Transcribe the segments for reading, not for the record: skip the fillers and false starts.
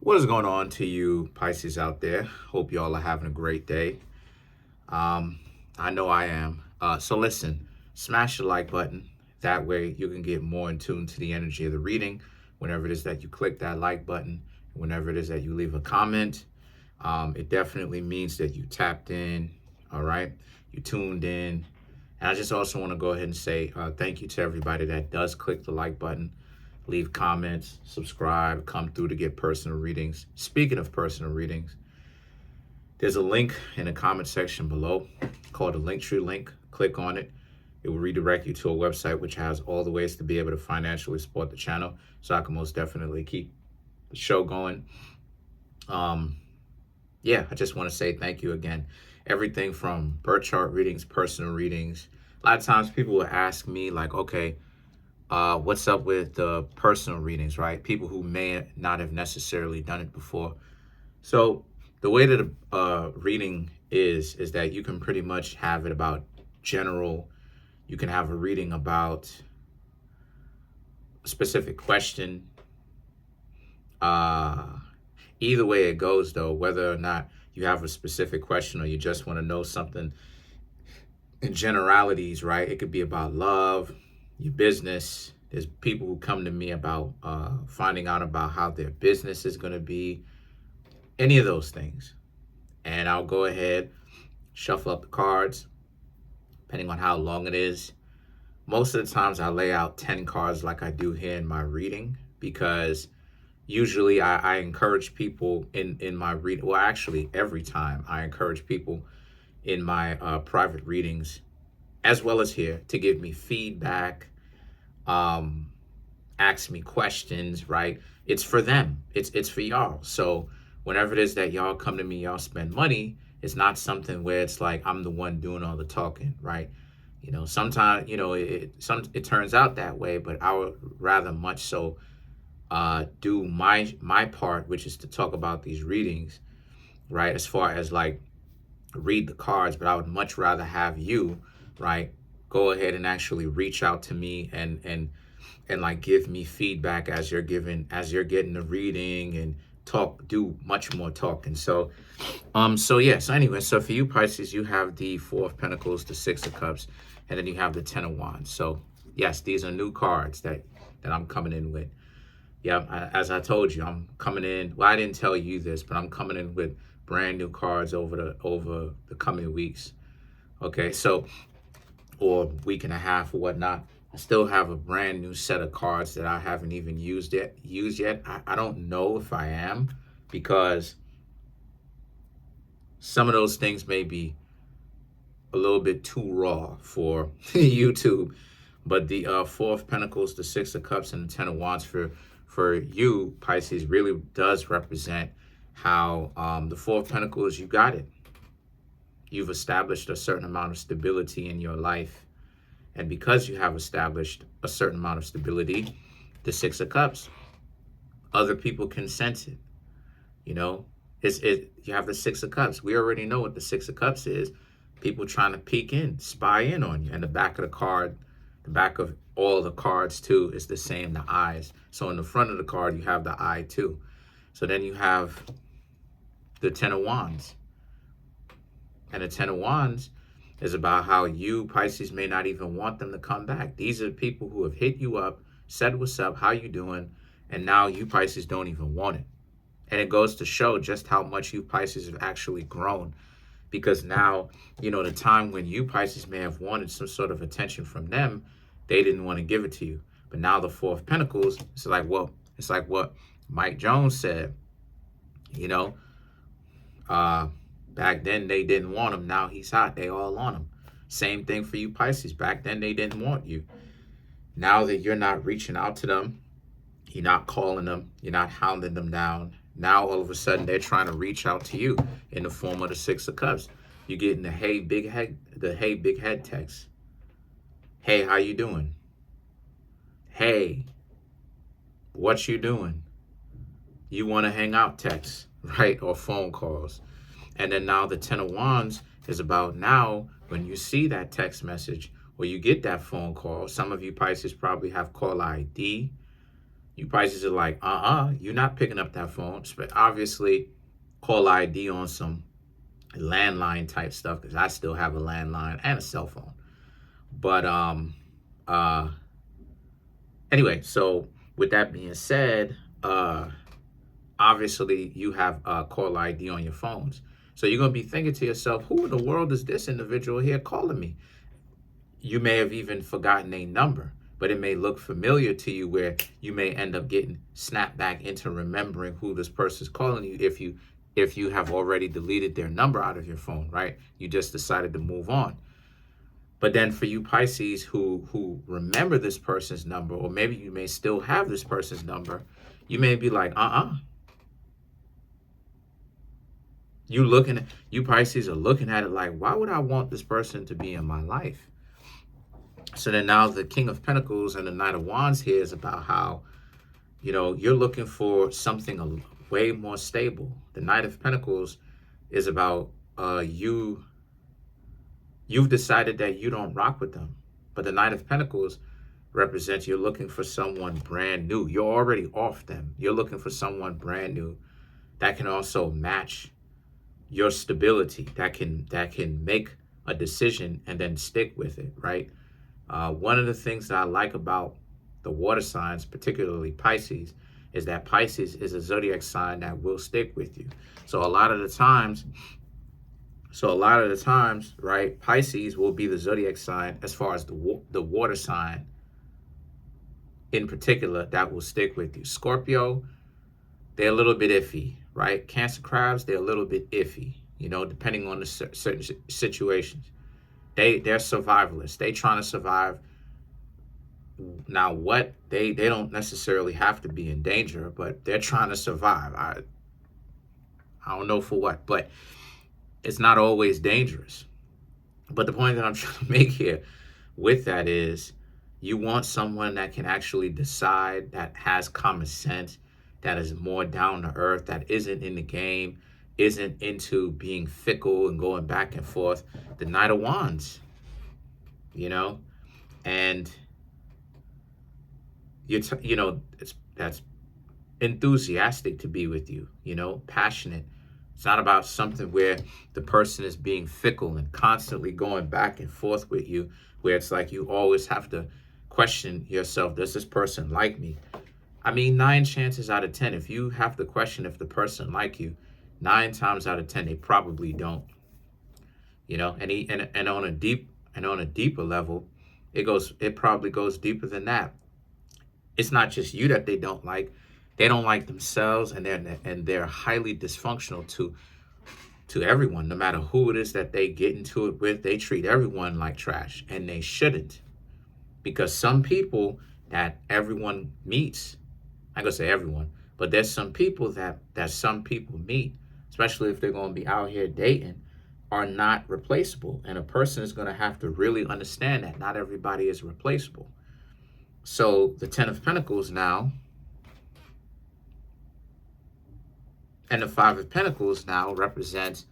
What is going on to you Pisces out there? Hope y'all are having a great day. Um, I know I am. So listen, smash the like button. That way you can get more in tune to the energy of the reading. Whenever it is that you click that like button, whenever it is that you leave a comment, it definitely means that you tapped in. All right, you tuned in. And I just also want to go ahead and say thank you to everybody that does click the like button, leave comments, subscribe, come through to get personal readings. Speaking of personal readings, there's a link in the comment section below called the Linktree link. Click on it. It will redirect you to a website which has all the ways to be able to financially support the channel, so I can most definitely keep the show going. Yeah, I just want to say thank you again. Everything from birth chart readings, personal readings. A lot of times people will ask me like, okay, what's up with the personal readings, right? People who may not have necessarily done it before. So the way that a reading is that you can pretty much have it about general. You can have a reading about a specific question. Either way it goes, though, whether or not you have a specific question or you just want to know something in generalities, right? It could be about love, your business. There's people who come to me about finding out about how their business is going to be, any of those things. And I'll go ahead, shuffle up the cards, depending on how long it is. Most of the times I lay out 10 cards like I do here in my reading, because usually I encourage people in my reading. Well, actually, every time I encourage people in my private readings, as well as here, to give me feedback, ask me questions, right? It's for them. It's for y'all. So whenever it is that y'all come to me, y'all spend money, it's not something where it's like I'm the one doing all the talking, right? You know, sometimes, it turns out that way, but I would rather much so do my part, which is to talk about these readings, right? As far as like read the cards, but I would much rather have you, right, go ahead and actually reach out to me and like give me feedback as you're getting the reading, and do much more talking. So anyway, so for you Pisces, you have the Four of Pentacles, the Six of Cups, and then you have the Ten of Wands. So yes, these are new cards that I'm coming in with. Yeah, as I told you, I'm coming in. Well, I didn't tell you this, but I'm coming in with brand new cards over the coming weeks. Okay, so, or week and a half or whatnot. I still have a brand new set of cards that I haven't even used yet. I don't know if I am, because some of those things may be a little bit too raw for YouTube. But the Four of Pentacles, the Six of Cups, and the Ten of Wands for you Pisces really does represent how the Four of Pentacles, you got it. You've established a certain amount of stability in your life. And because you have established a certain amount of stability, the Six of Cups, other people can sense it. You know, you have the Six of Cups. We already know what the Six of Cups is. People trying to peek in, spy in on you. And the back of the card, the back of all the cards too, is the same, the eyes. So in the front of the card, you have the eye too. So then you have the Ten of Wands. And the Ten of Wands is about how you, Pisces, may not even want them to come back. These are people who have hit you up, said what's up, how you doing, and now you, Pisces, don't even want it. And it goes to show just how much you, Pisces, have actually grown. Because now, the time when you, Pisces, may have wanted some sort of attention from them, they didn't want to give it to you. But now the Four of Pentacles, it's like what Mike Jones said, back then they didn't want him. Now he's hot. They all on him. Same thing for you, Pisces. Back then they didn't want you. Now that you're not reaching out to them, you're not calling them, you're not hounding them down. Now all of a sudden they're trying to reach out to you in the form of the Six of Cups. You're getting the hey big head text. Hey, how you doing? Hey, what you doing? You want to hang out text, right? Or phone calls. And then now the Ten of Wands is about now when you see that text message or you get that phone call. Some of you Pisces probably have call ID. You Pisces are like, you're not picking up that phone. Obviously, call ID on some landline type stuff, because I still have a landline and a cell phone. But uh anyway, so with that being said, obviously you have call ID on your phones. So you're going to be thinking to yourself, who in the world is this individual here calling me? You may have even forgotten a number, but it may look familiar to you, where you may end up getting snapped back into remembering who this person is calling you, if you have already deleted their number out of your phone, right? You just decided to move on. But then for you Pisces who remember this person's number, or maybe you may still have this person's number, you may be like, you Pisces are looking at it like, why would I want this person to be in my life? So then now the King of Pentacles and the Knight of Wands here is about how, you're looking for something way more stable. The Knight of Pentacles is about you've decided that you don't rock with them. But the Knight of Pentacles represents you're looking for someone brand new. You're already off them. You're looking for someone brand new that can also match your stability, that can make a decision and then stick with it, right? One of the things that I like about the water signs, particularly Pisces, is that Pisces is a zodiac sign that will stick with you. So a lot of the times, right, Pisces will be the zodiac sign, as far as the water sign in particular, that will stick with you. Scorpio, they're a little bit iffy, right? Cancer crabs, they're a little bit iffy, depending on the certain situations. They're survivalists. They trying to survive. Now, what they don't necessarily have to be in danger, but they're trying to survive. I don't know for what, but it's not always dangerous. But the point that I'm trying to make here with that is, you want someone that can actually decide, that has common sense, that is more down to earth, that isn't in the game, isn't into being fickle and going back and forth. The Knight of Wands, and that's enthusiastic to be with you, passionate. It's not about something where the person is being fickle and constantly going back and forth with you, where it's like you always have to question yourself, does this person like me? I mean, 9 chances out of 10, if you have to question if the person like you, 9 times out of 10, they probably don't. And on a deeper level, it probably goes deeper than that. It's not just you that they don't like themselves, and they're highly dysfunctional to everyone. No matter who it is that they get into it with, they treat everyone like trash, and they shouldn't. Because some people that everyone meets, I'm gonna say everyone, but there's some people that some people meet, especially if they're gonna be out here dating, are not replaceable. And a person is gonna have to really understand that not everybody is replaceable. So the Ten of Pentacles now and the Five of Pentacles now represents,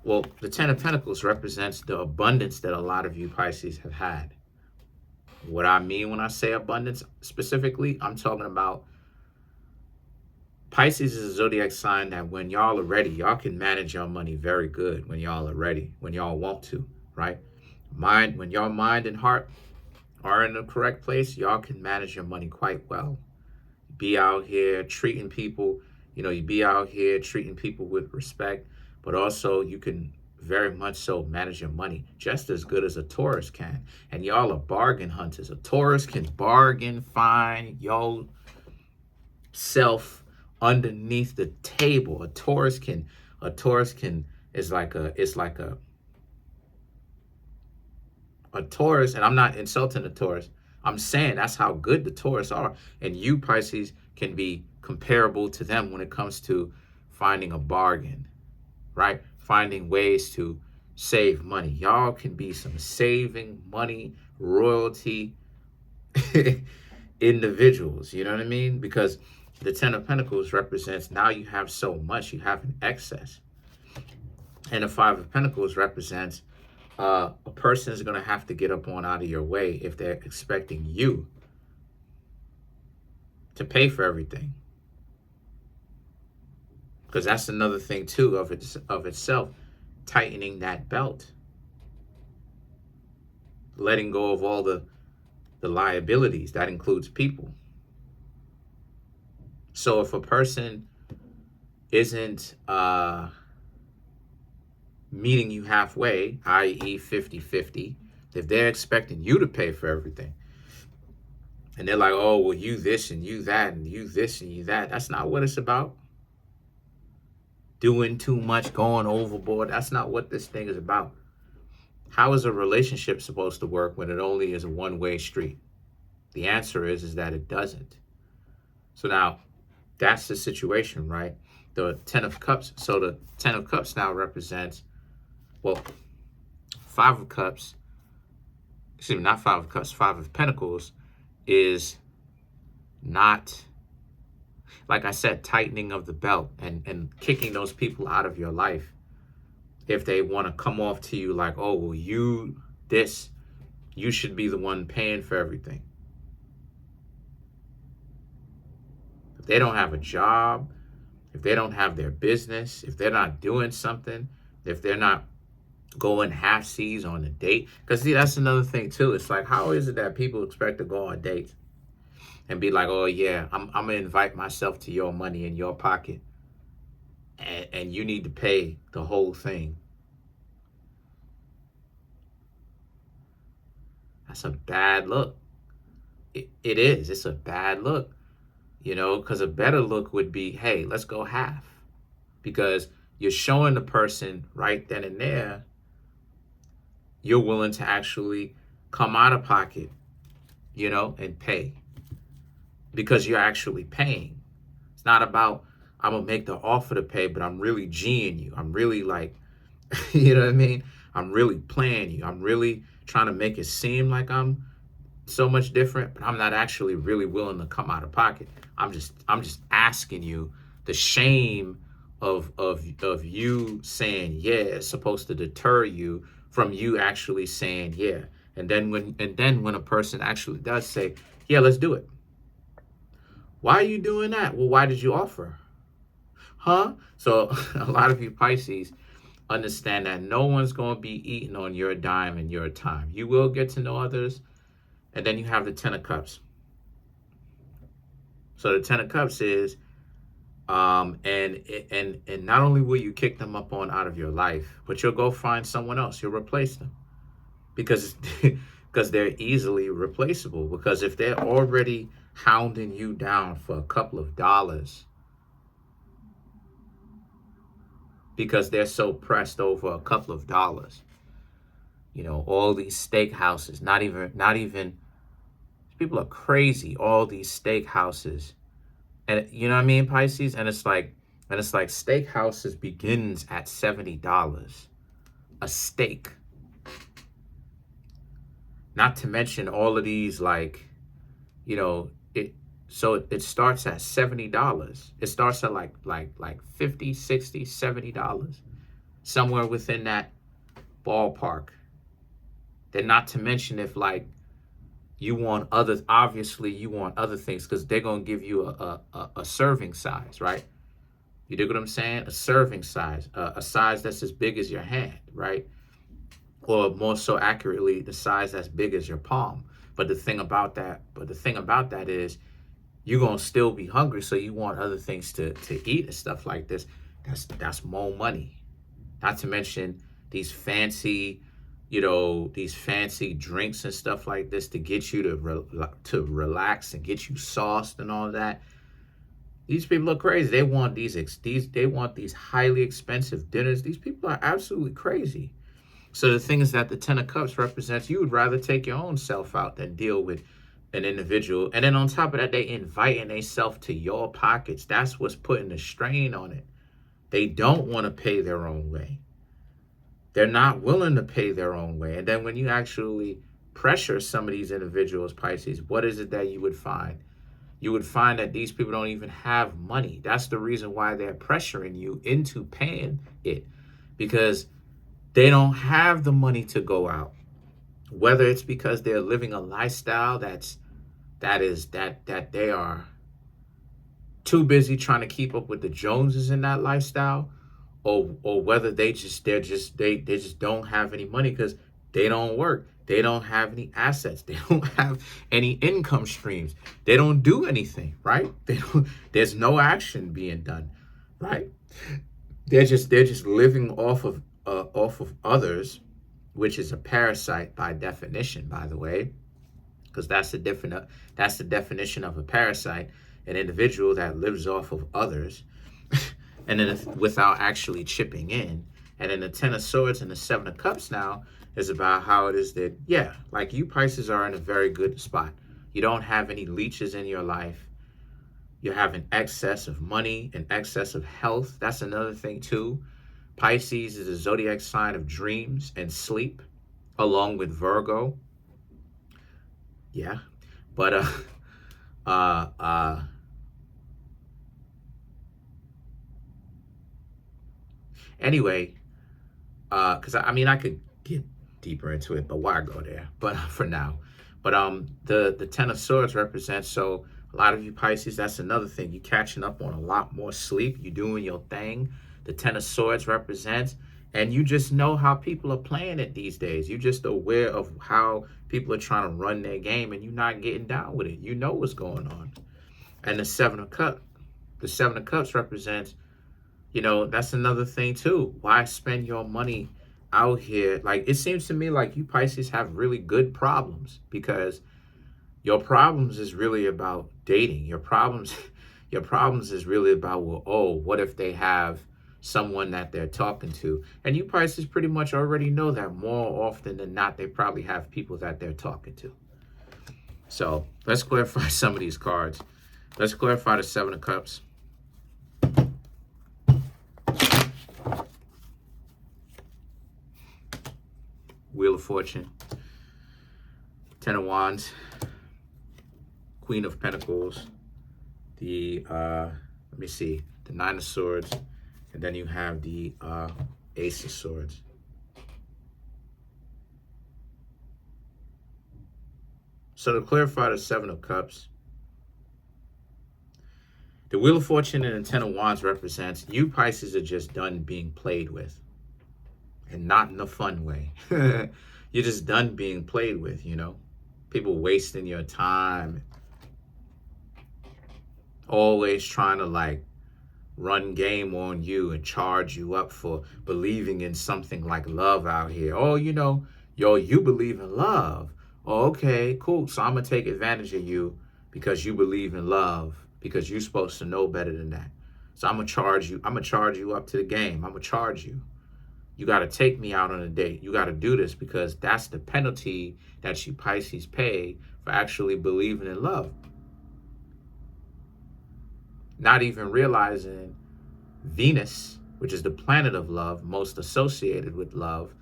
well, the Ten of Pentacles represents the abundance that a lot of you Pisces have had. What I mean when I say abundance specifically, I'm talking about Pisces is a zodiac sign that when y'all are ready, y'all can manage your money very good when y'all are ready, when y'all want to, right? When your mind and heart are in the correct place, y'all can manage your money quite well. Be out here treating people, you be out here treating people with respect, but also you can very much so manage your money just as good as a Taurus can. And y'all are bargain hunters. A Taurus can bargain, find your self underneath the table. A Taurus is like a Taurus, and I'm not insulting the Taurus. I'm saying that's how good the Taurus are. And you Pisces can be comparable to them when it comes to finding a bargain, right? Finding ways to save money. Y'all can be some saving money, royalty individuals, you know what I mean? Because the Ten of Pentacles represents, now you have so much, you have an excess. And the Five of Pentacles represents a person is going to have to get up on out of your way if they're expecting you to pay for everything. Because that's another thing too of itself, tightening that belt, letting go of all the liabilities. That includes people. So if a person isn't meeting you halfway, i.e. 50-50, if they're expecting you to pay for everything, and they're like, oh, well, you this and you that and you this and you that, that's not what it's about. Doing too much, going overboard, that's not what this thing is about. How is a relationship supposed to work when it only is a one-way street? The answer is that it doesn't. So now, that's the situation, right? The 10 of Cups. So the 10 of Cups now represents, well, 5 of Cups, excuse me, not 5 of Cups, 5 of Pentacles is not, like I said, tightening of the belt and kicking those people out of your life if they want to come off to you like, oh, well, you should be the one paying for everything. If they don't have a job, if they don't have their business, if they're not doing something, if they're not going half-seas on a date. Because see, that's another thing too. It's like, how is it that people expect to go on dates and be like, oh yeah, I'm gonna invite myself to your money in your pocket, and you need to pay the whole thing? That's a bad look. It is. It's a bad look. You know, because a better look would be, hey, let's go half. Because you're showing the person right then and there you're willing to actually come out of pocket, you know, and pay. Because you're actually paying. It's not about, I'm going to make the offer to pay, but I'm really G'ing you. I'm really like, you know what I mean? I'm really playing you. I'm really trying to make it seem like I'm so much different, but I'm not actually really willing to come out of pocket. I'm just asking you. The shame of you saying yeah is supposed to deter you from you actually saying yeah. And then when a person actually does say, yeah, let's do it. Why are you doing that? Well, why did you offer? Huh? So a lot of you Pisces understand that no one's going to be eating on your dime and your time. You will get to know others. And then you have the 10 of Cups. So the 10 of Cups is, and not only will you kick them up on out of your life, but you'll go find someone else. You'll replace them because they're easily replaceable. Because if they're already hounding you down for a couple of dollars, because they're so pressed over a couple of dollars, you know, all these steakhouses, not even. People are crazy. All these steakhouses, and you know what I mean, Pisces. And it's like steakhouses begins at $70 a steak. Not to mention all of these, like, you know, it. So it starts at $70. It starts at like $50, $60, $70, somewhere within that ballpark. Then not to mention if like you want others, obviously you want other things because they're going to give you a serving size, right? You dig what I'm saying? A serving size, a size that's as big as your hand, right? Or more so accurately, the size that's big as your palm. But the thing about that is you're going to still be hungry, so you want other things to eat and stuff like this. That's more money. Not to mention these fancy, you know, these fancy drinks and stuff like this to get you to relax and get you sauced and all that. These people are crazy. They want these highly expensive dinners. These people are absolutely crazy. So the thing is that the 10 of Cups represents you would rather take your own self out than deal with an individual. And then on top of that, they inviting themselves to your pockets. That's what's putting the strain on it. They don't want to pay their own way. They're not willing to pay their own way. And then when you actually pressure some of these individuals, Pisces, what is it that you would find? You would find that these people don't even have money. That's the reason why they're pressuring you into paying it, because they don't have the money to go out. Whether it's because they're living a lifestyle that they are too busy trying to keep up with the Joneses in that lifestyle, or whether they just don't have any money because they don't work. They don't have any assets. They don't have any income streams. They don't do anything, right? There's no action being done, right? They're just living off of others, which is a parasite by definition, by the way, because that's the definition of a parasite, an individual that lives off of others, and then without actually chipping in. And then the Ten of Swords and the Seven of Cups now is about how it is that, yeah, like you Pisces are in a very good spot. You don't have any leeches in your life. You have an excess of money, an excess of health. That's another thing too. Pisces is a zodiac sign of dreams and sleep, along with Virgo. Yeah, but anyway, because I mean I could get deeper into it, but why go there? But for now, but the Ten of Swords represents, so a lot of you Pisces, that's another thing. You catching up on a lot more sleep. You doing your thing. The Ten of Swords represents, and you just know how people are playing it these days. You're just aware of how people are trying to run their game, and you're not getting down with it. You know what's going on. And the Seven of Cups represents, you know, that's another thing too. Why spend your money out here? Like, it seems to me like you Pisces have really good problems, because your problems is really about dating. Your problems is really about, well, oh, what if they have someone that they're talking to? And you Pisces pretty much already know that more often than not, they probably have people that they're talking to. So let's clarify some of these cards. Let's clarify the Seven of Cups. Wheel of Fortune. Ten of Wands. Queen of Pentacles. The, let me see, the Nine of Swords. And then you have the Ace of Swords. So to clarify the Seven of Cups, the Wheel of Fortune and the Ten of Wands represents you Pisces are just done being played with. And not in a fun way. You're just done being played with, you know. People wasting your time. Always trying to like run game on you and charge you up for believing in something like love out here. Oh, you know, yo, you believe in love. Oh, okay, cool. So I'm going to take advantage of you because you believe in love, because you're supposed to know better than that. So I'm going to charge you. I'm going to charge you up to the game. I'm going to charge you. You got to take me out on a date. You got to do this because that's the penalty that you Pisces pay for actually believing in love. Not even realizing Venus, which is the planet of love, most associated with love,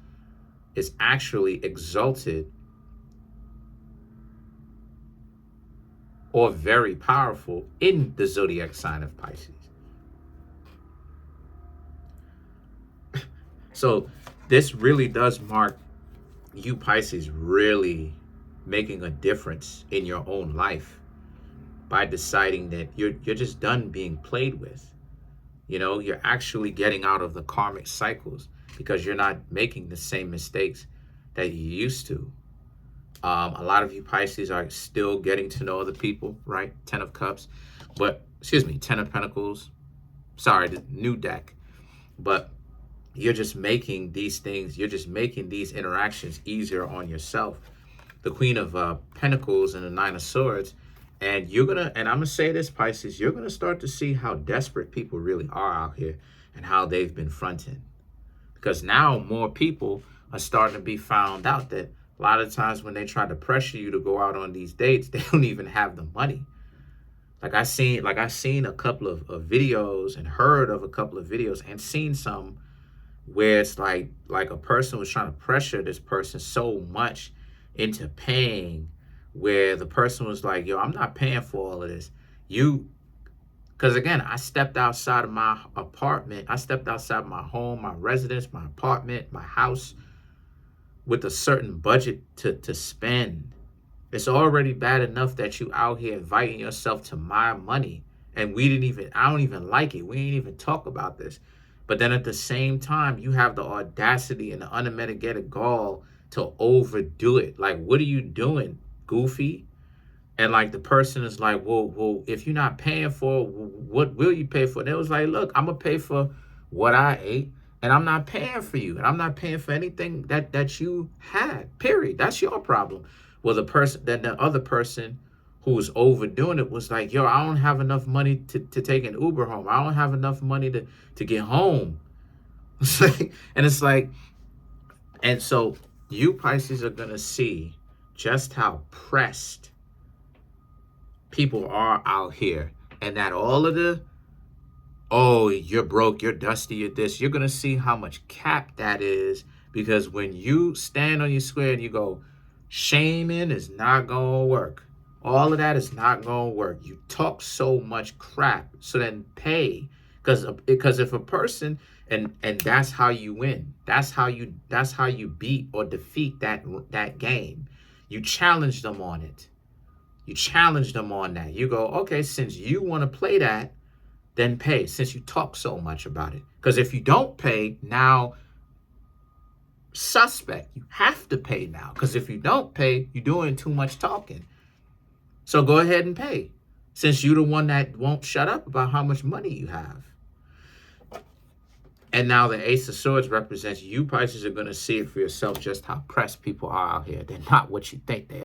is actually exalted or very powerful in the zodiac sign of Pisces. So this really does mark you Pisces really making a difference in your own life by deciding that you're just done being played with. You know, you're actually getting out of the karmic cycles because you're not making the same mistakes that you used to. A lot of you Pisces are still getting to know other people, right? Ten of Cups, but excuse me, Ten of Pentacles. Sorry, the new deck. But you're just making these things, you're just making these interactions easier on yourself. The Queen of Pentacles and the Nine of Swords. And you're going to, and I'm going to say this, Pisces, you're going to start to see how desperate people really are out here and how they've been fronting. Because now more people are starting to be found out that a lot of times when they try to pressure you to go out on these dates, they don't even have the money. Like I seen a couple of videos and heard of a couple of videos and seen some where it's like a person was trying to pressure this person so much into paying, where the person was like, yo, I'm not paying for all of this. Because again, I stepped outside of my apartment. I stepped outside my home, my residence, my apartment, my house with a certain budget to spend. It's already bad enough that you out here inviting yourself to my money And I don't even like it. We ain't even talk about this. But then at the same time, you have the audacity and the unmitigated gall to overdo it. Like, what are you doing, goofy? And like the person is like, well, if you're not paying for, what will you pay for? And it was like, look, I'm gonna pay for what I ate, and I'm not paying for you, and I'm not paying for anything that you had. Period. That's your problem. Well, the other person who was overdoing it was like, yo, I don't have enough money to take an Uber home. I don't have enough money to get home. And it's like, and so you Pisces are gonna see just how pressed people are out here, and that all of the, oh, you're broke, you're dusty, you're this, you're gonna see how much cap that is, because when you stand on your square and you go, shaming is not gonna work, all of that is not gonna work, you talk so much crap, so then pay, because if a person, and that's how you win, that's how you beat or defeat that game. You challenge them on it. You challenge them on that. You go, okay, since you want to play that, then pay, since you talk so much about it. Because if you don't pay, now suspect. You have to pay now. Because if you don't pay, you're doing too much talking. So go ahead and pay, since you're the one that won't shut up about how much money you have. And now the Ace of Swords represents you Pisces are going to see it for yourself, just how pressed people are out here. They're not what you think they are.